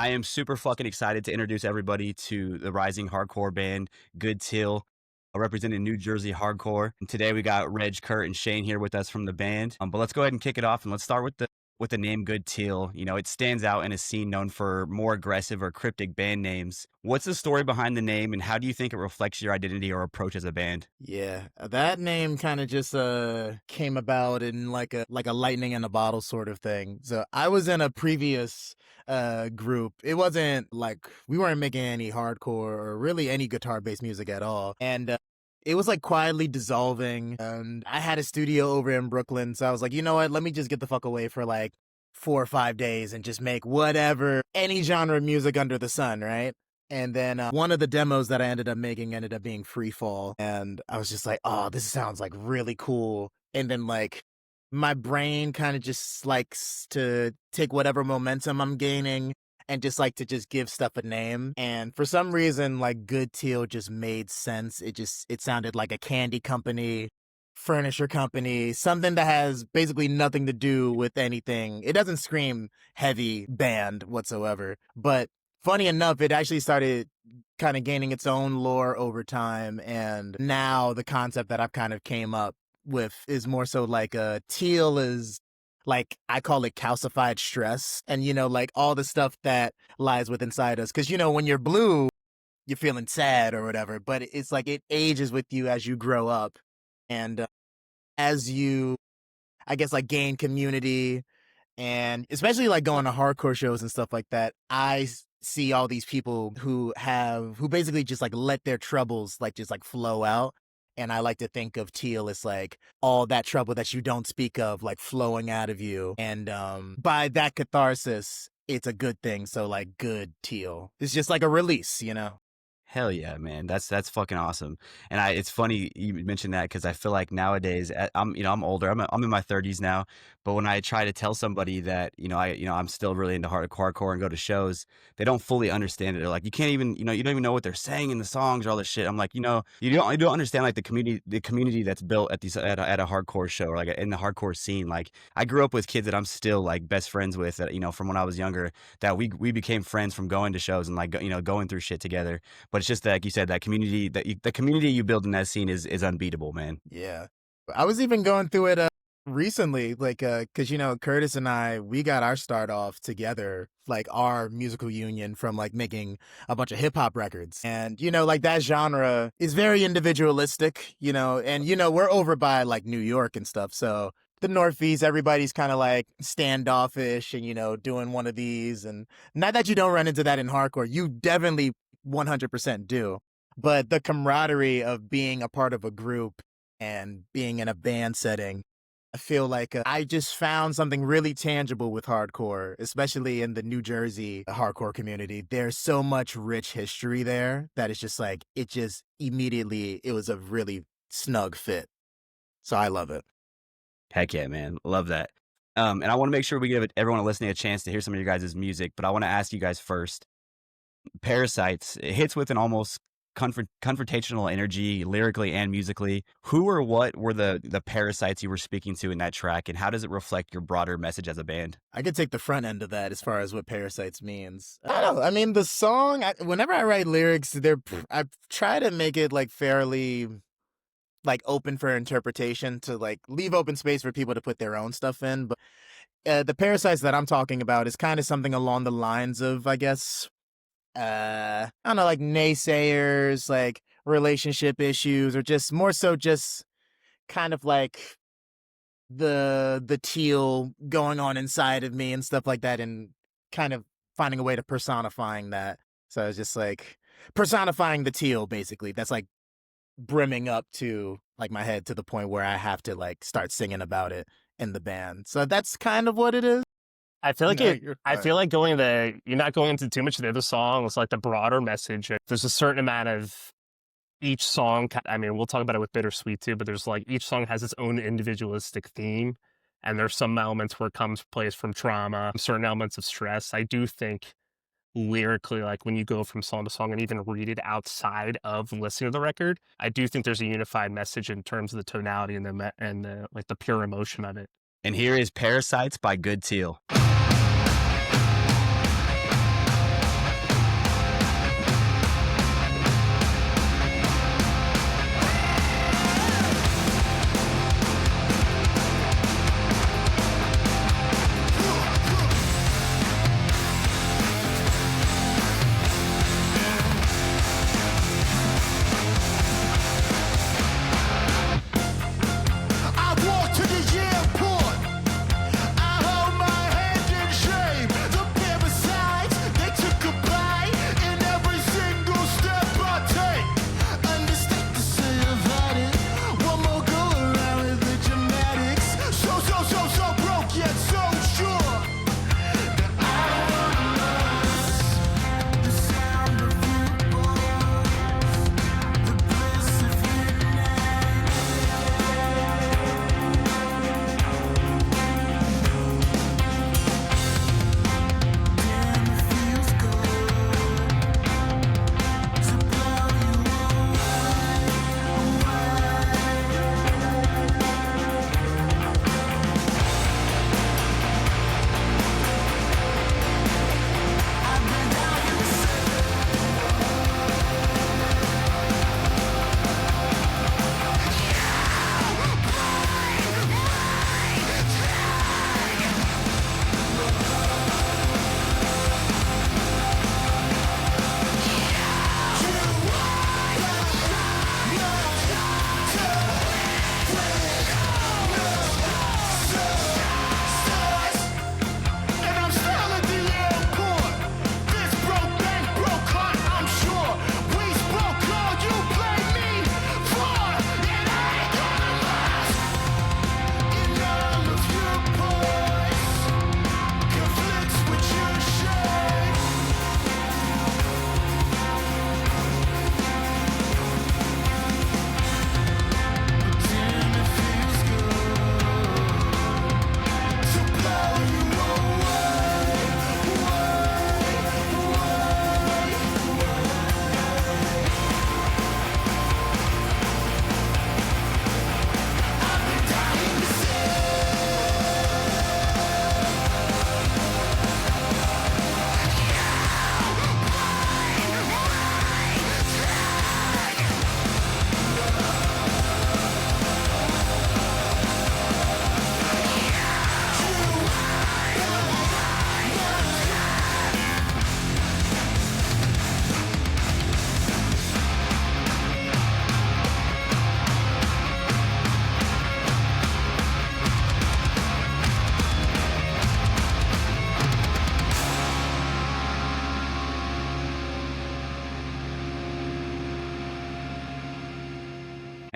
I am super fucking excited to introduce everybody to the rising hardcore band, Good Teal, representing New Jersey hardcore. And today we got Reg, Kurt, and Shane here with us from the band. But let's go ahead and kick it off, and let's start with the name Good Teal. You know, it stands out in a scene known for more aggressive or cryptic band names. What's the story behind the name, and how do you think it reflects your identity or approach as a band? Yeah, that name kind of just came about in like a lightning in a bottle sort of thing. So I was in a previous group. It wasn't like we weren't making any hardcore or really any guitar-based music at all. And it was like quietly dissolving. And I had a studio over in Brooklyn, so I was like, you know what? Let me just get the fuck away for like 4 or 5 days and just make whatever, any genre of music under the sun, right? And then one of the demos that I ended up making ended up being Free Fall. And I was just like, oh, this sounds like really cool. And then like my brain kind of just likes to take whatever momentum I'm gaining and just like to just give stuff a name. And for some reason, like Good Teal just made sense. It sounded like a candy company, furniture company, something that has basically nothing to do with anything. It doesn't scream heavy band whatsoever, but funny enough, it actually started kind of gaining its own lore over time. And now the concept that I've kind of came up with is more so like teal is like, I call it calcified stress. And, you know, like all the stuff that lies within inside us. Cause, you know, when you're blue, you're feeling sad or whatever, but it's like it ages with you as you grow up. And as you, I guess, like gain community and especially like going to hardcore shows and stuff like that, I see all these people who basically just like let their troubles like just like flow out. And I like to think of teal as like all that trouble that you don't speak of, like flowing out of you. And by that catharsis, it's a good thing. So like good teal. It's just like a release, you know? Hell yeah, man. That's fucking awesome. And it's funny you mentioned that because I feel like nowadays I'm older. I'm in my 30s now, but when I try to tell somebody that, I'm still really into hardcore and go to shows, they don't fully understand it. They're like, you can't even, you don't even know what they're saying in the songs or all this shit. I'm like, you don't understand like the community that's built at a hardcore show or like in the hardcore scene. Like I grew up with kids that I'm still like best friends with that, from when I was younger, that we became friends from going to shows and like, going through shit together. But it's just that, like you said, that community, the community you build in that scene is unbeatable, man. Yeah. I was even going through it recently, like, cause you know, Curtis and we got our start off together, like our musical union from like making a bunch of hip hop records. And, you know, like that genre is very individualistic, you know, and, you know, we're over by like New York and stuff. So the Northeast, everybody's kind of like standoffish and, you know, doing one of these. And not that you don't run into that in hardcore, you definitely 100% do. But the camaraderie of being a part of a group and being in a band setting, I feel like I just found something really tangible with hardcore, especially in the New Jersey hardcore community. There's so much rich history there that it's just like, it was a really snug fit. So I love it. Heck yeah, man. Love that. And I want to make sure we give everyone listening a chance to hear some of your guys' music, but I want to ask you guys first. Parasites, it hits with an almost confrontational energy lyrically and musically. Who or what were the parasites you were speaking to in that track, and how does it reflect your broader message as a band? I could take the front end of that as far as what Parasites means. I don't know. I mean, the song, whenever I write lyrics, I try to make it like fairly like open for interpretation to like leave open space for people to put their own stuff in. But the Parasites that I'm talking about is kind of something along the lines of, I guess, I don't know, like naysayers, like relationship issues, or just more so just kind of like the teal going on inside of me and stuff like that, and kind of finding a way to personifying that. So it's just like personifying the teal, basically. That's like brimming up to like my head to the point where I have to like start singing about it in the band. So that's kind of what it is. I feel like No, I feel like you're not going into too much of the other songs, like the broader message. There's a certain amount of each song. I mean, we'll talk about it with Bittersweet too, but there's like each song has its own individualistic theme. And there's some elements where it plays from trauma, certain elements of stress. I do think lyrically, like when you go from song to song and even read it outside of listening to the record, I do think there's a unified message in terms of the tonality and the like the pure emotion of it. And here is Parasites by Good Teal.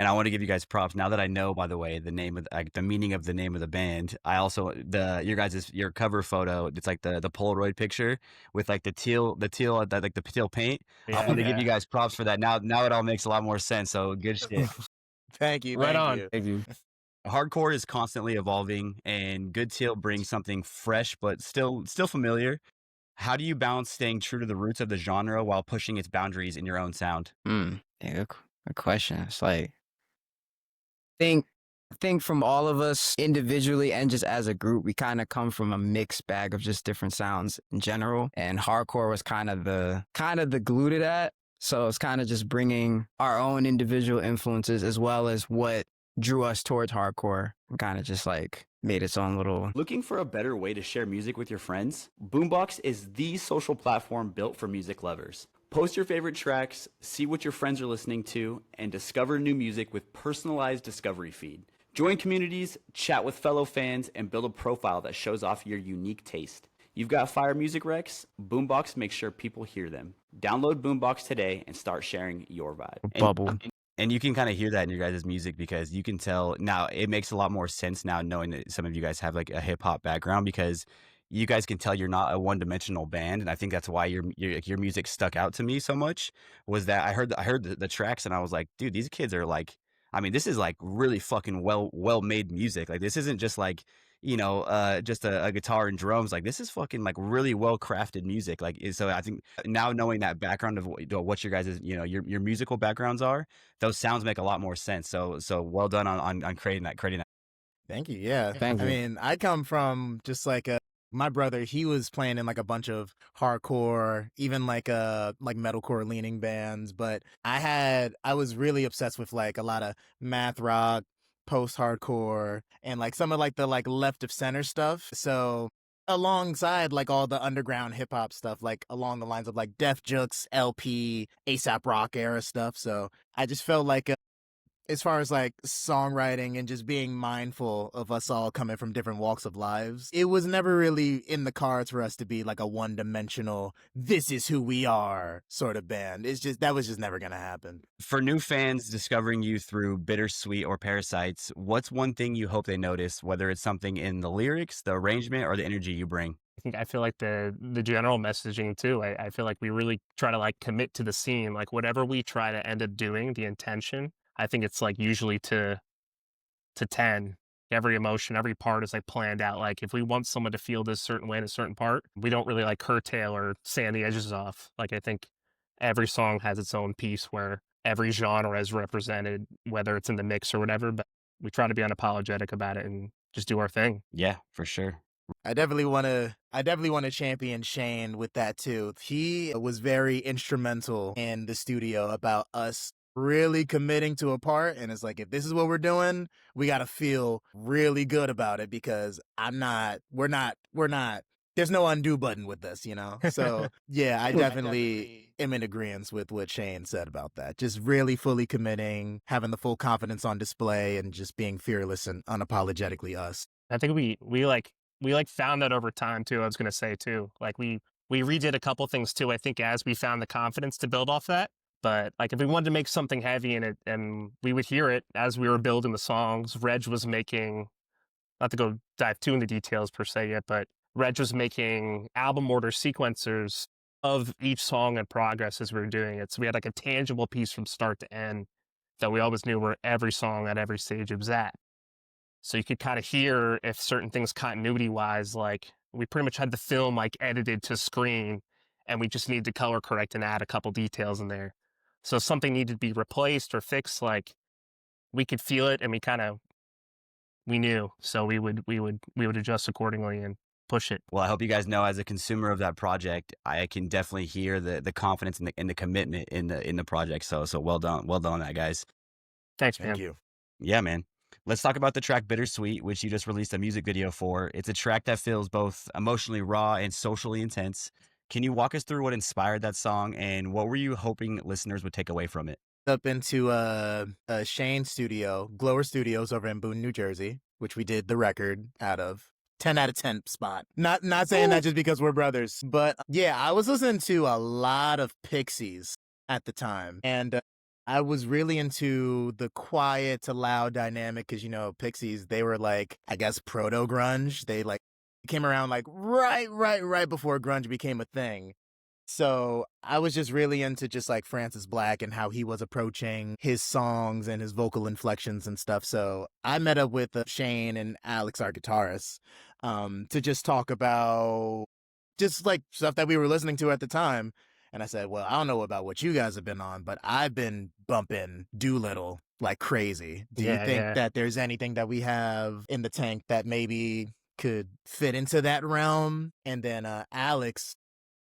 and I want to give you guys props. Now that I know, by the way, the name of the meaning of the name of the band, I also your cover photo. It's like the Polaroid picture with like the teal paint. I Yeah, want to give yeah. you guys props for that. Now it all makes a lot more sense. So good shit. Thank you, Right thank on. you. Thank you. Hardcore is constantly evolving, and Good Teal brings something fresh but still familiar. How do you balance staying true to the roots of the genre while pushing its boundaries in your own sound? Yeah, good question. It's like think think from all of us individually and just as a group, we kind of come from a mixed bag of just different sounds in general. And hardcore was kind of the glue to that. So it's kind of just bringing our own individual influences as well as what drew us towards hardcore and kind of just like made its own little. Looking for a better way to share music with your friends? Boombox is the social platform built for music lovers. Post your favorite tracks, see what your friends are listening to, and discover new music with personalized discovery feed. Join communities, chat with fellow fans, and build a profile that shows off your unique taste. You've got fire music recs? Boombox makes sure people hear them. Download Boombox today and start sharing your vibe. Bubble. And you can kind of hear that in your guys' music because you can tell now it makes a lot more sense now knowing that some of you guys have like a hip hop background because you guys can tell you're not a one-dimensional band, and I think that's why your music stuck out to me so much. Was that I heard the tracks and I was like, dude, these kids are like, I mean, this is like really fucking well made music. Like this isn't just like just a guitar and drums. Like this is fucking like really well crafted music. Like so, I think now knowing that background of what your guys' your musical backgrounds are, those sounds make a lot more sense. So well done on creating that. Thank you. Yeah. Thank I you. mean, I come from just like my brother, he was playing in like a bunch of hardcore, even like metalcore leaning bands, but I was really obsessed with like a lot of math rock, post-hardcore, and like some of like the like left of center stuff. So alongside like all the underground hip hop stuff, like along the lines of like Def Jux, LP, ASAP Rock era stuff. So I just felt like as far as like songwriting and just being mindful of us all coming from different walks of lives, it was never really in the cards for us to be like a one-dimensional, this is who we are sort of band. That was just never gonna happen. For new fans discovering you through Bittersweet or Parasites, what's one thing you hope they notice, whether it's something in the lyrics, the arrangement, or the energy you bring? I feel like the general messaging too. I feel like we really try to like commit to the scene. Like whatever we try to end up doing, the intention, I think it's like usually to 10. Every emotion, every part is like planned out. Like if we want someone to feel this certain way in a certain part, we don't really like curtail or sand the edges off. Like I think every song has its own piece where every genre is represented, whether it's in the mix or whatever, but we try to be unapologetic about it and just do our thing. Yeah, for sure. I definitely want to champion Shane with that too. He was very instrumental in the studio about us really committing to a part, and it's like, if this is what we're doing, we got to feel really good about it because we're not there's no undo button with this, you know? So yeah, I definitely am in agreement with what Shane said about that. Just really fully committing, having the full confidence on display, and just being fearless and unapologetically us. I think we found that over time too. I was gonna say too. Like we redid a couple things too. I think as we found the confidence to build off that. But like if we wanted to make something heavy in it, and we would hear it as we were building the songs, Reg was making, not to go dive too into details per se yet, but Reg was making album order sequencers of each song in progress as we were doing it. So we had like a tangible piece from start to end that we always knew where every song at every stage it was at. So you could kind of hear if certain things continuity wise, like we pretty much had the film like edited to screen and we just needed to color correct and add a couple details in there. So if something needed to be replaced or fixed, like we could feel it and we knew. So we would adjust accordingly and push it. Well, I hope you guys know, as a consumer of that project, I can definitely hear the confidence and the commitment in the project. So well done on that, guys. Thanks, man. Thank you. Yeah, man. Let's talk about the track Bittersweet, which you just released a music video for. It's a track that feels both emotionally raw and socially intense. Can you walk us through what inspired that song and what were you hoping listeners would take away from it? Up into Shane studio, Glower Studios over in Boone, New Jersey, which we did the record out of. 10 out of 10 spot. Not saying that just because we're brothers, but yeah, I was listening to a lot of Pixies at the time, and I was really into the quiet to loud dynamic because, Pixies, they were like, I guess, proto grunge. They like came around like right before grunge became a thing. So I was just really into just like Francis Black and how he was approaching his songs and his vocal inflections and stuff. So I met up with Shane and Alex, our guitarists, to just talk about just like stuff that we were listening to at the time. And I said, well, I don't know about what you guys have been on, but I've been bumping Doolittle like crazy. Do you Yeah, think yeah. that there's anything that we have in the tank that maybe could fit into that realm? And then Alex,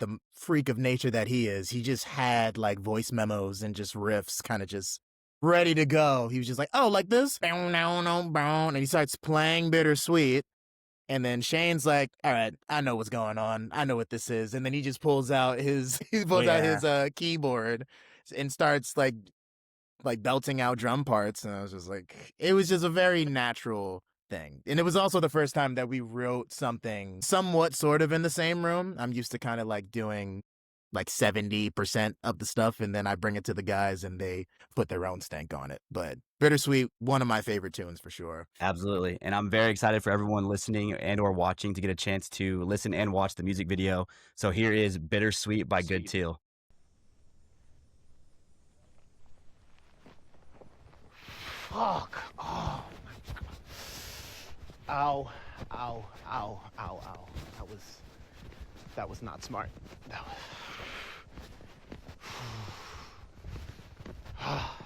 the freak of nature that he is, he just had like voice memos and just riffs kind of just ready to go. He was just like, oh, like this? And he starts playing Bittersweet. And then Shane's like, all right, I know what's going on. I know what this is. And then he just pulls out his keyboard and starts like belting out drum parts. And I was just like, it was just a very natural thing. And it was also the first time that we wrote something somewhat sort of in the same room. I'm used to kind of like doing like 70% of the stuff, and then I bring it to the guys and they put their own stank on it. But Bittersweet, one of my favorite tunes for sure. Absolutely. And I'm very excited for everyone listening and or watching to get a chance to listen and watch the music video. So here is Bittersweet by Good Teal. Fuck. Oh my God. Ow. Ow. Ow. Ow. Ow. That was not smart. That was... Oh,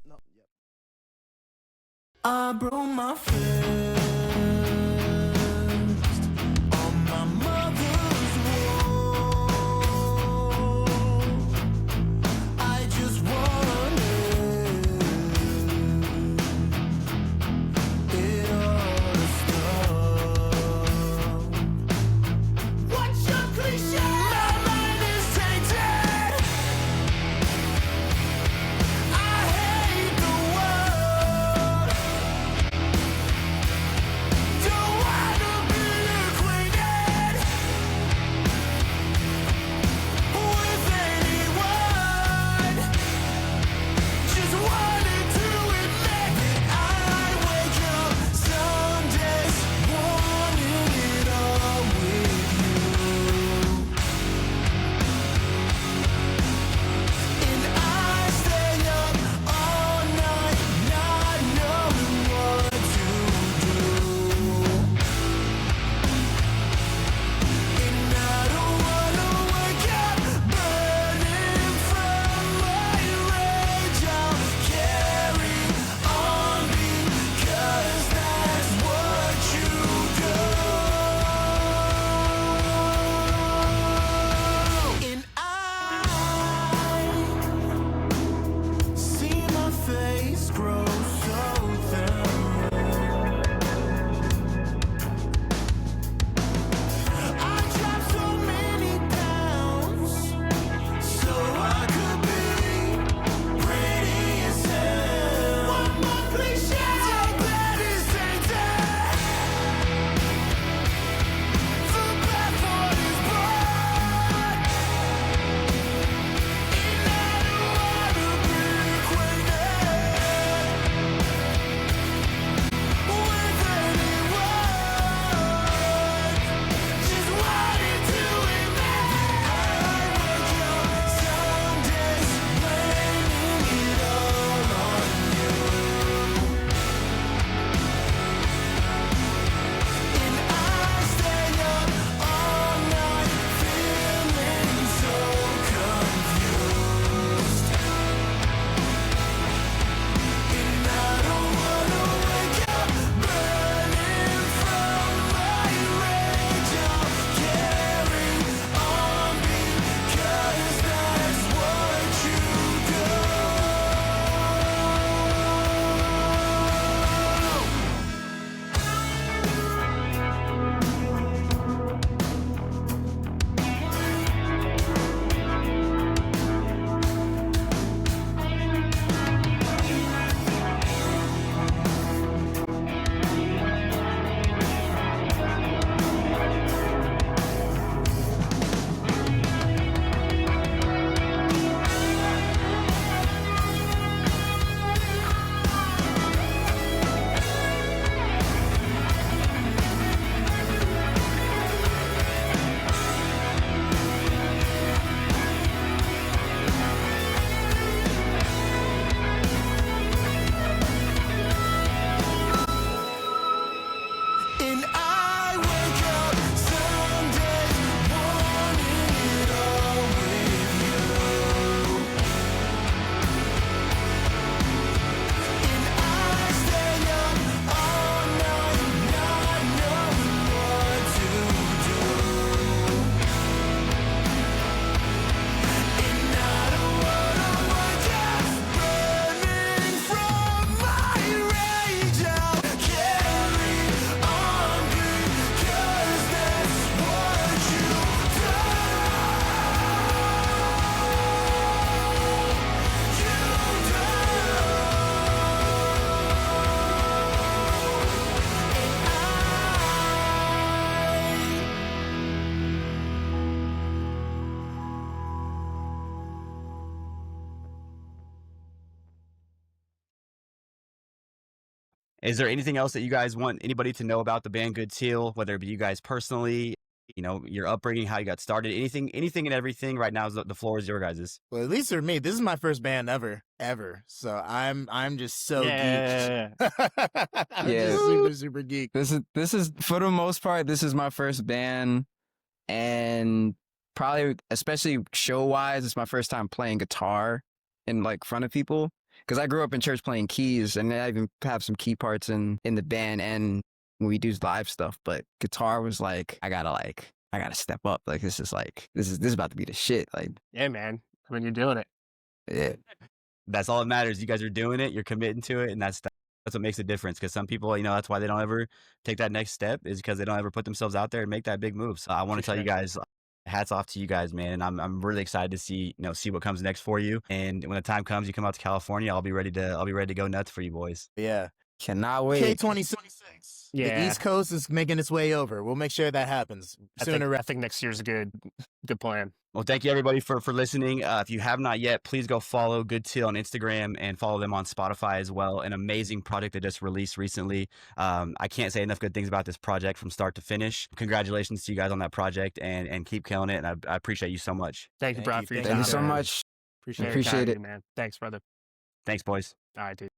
no, yep. I broke my fist on my mother's wall. I just wanted it all to stop. What's your cliche? My mind is tainted. I hate the world. Is there anything else that you guys want anybody to know about the band Good Teal, whether it be you guys personally, you know, your upbringing, how you got started, anything and everything? Right now, the floor is your guys's. Well, at least for me, this is my first band ever. So I'm just so Yeah. geeked. I'm Yeah. just super geeked. This is for the most part, this is my first band, and probably especially show wise, it's my first time playing guitar in like front of people. Because I grew up in church playing keys, and I even have some key parts in the band and when we do live stuff. But guitar was like, I gotta step up. Like this is about to be the shit. Like Yeah, man. I mean, you're doing it. yeah. That's all that matters. You guys are doing it. You're committing to it, and that's what makes a difference. Because some people, you know, that's why they don't ever take that next step, is because they don't ever put themselves out there and make that big move. So I want For to tell you sure. guys, hats off to you guys, man. And I'm really excited to see what comes next for you. And when the time comes, you come out to California, I'll be ready to go nuts for you boys. Yeah. Cannot wait. K2026. The Yeah. East Coast is making its way over. We'll make sure that happens sooner. I think next year's a good plan. Well, thank you everybody for listening. If you have not yet, please go follow Good Teal on Instagram and follow them on Spotify as well. An amazing project they just released recently. I can't say enough good things about this project from start to finish. Congratulations to you guys on that project, and keep killing it. And I appreciate you so much. Thank you, Thank bro, you. for your Thank time. Thank you so man. much. Appreciate Very it. Appreciate kind of it. you, man. Thanks, brother. Thanks, boys. All right, dude.